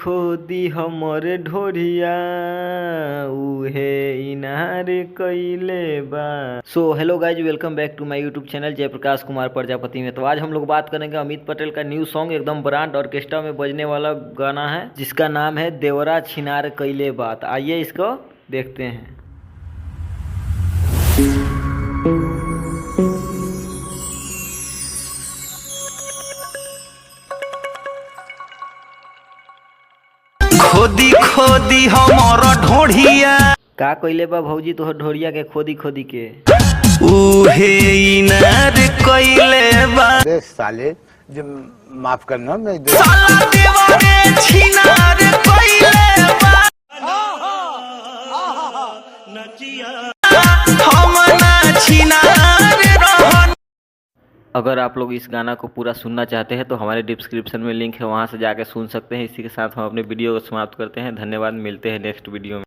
खोदी हमर ढोरिया उहे इनार कइले बा। So hello guys, welcome back to my YouTube channel Jayprakash Kumar Prajapati में। तो आज हम लोग बात करेंगे अमित पटेल का न्यू सॉन्ग, एकदम ब्रांड ऑर्केस्ट्रा में बजने वाला गाना है जिसका नाम है देवरा छिनार कइले बात। आइए इसको देखते हैं। खोदी खोदी हमर ढोढ़िया का कइले बा भौजी तोहर ढोरिया के खोदी खोदी के? उहे इनार कइले बा। अरे साले, जो माफ करना मैं साला देवारे छिनार कइले बा। हम ना छिनार रहन। अगर आप लोग इस गाना को पूरा सुनना चाहते हैं तो हमारे डिस्क्रिप्शन में लिंक है, वहां से जाके सुन सकते हैं। इसी के साथ हम अपने वीडियो को समाप्त करते हैं। धन्यवाद, मिलते हैं नेक्स्ट वीडियो में।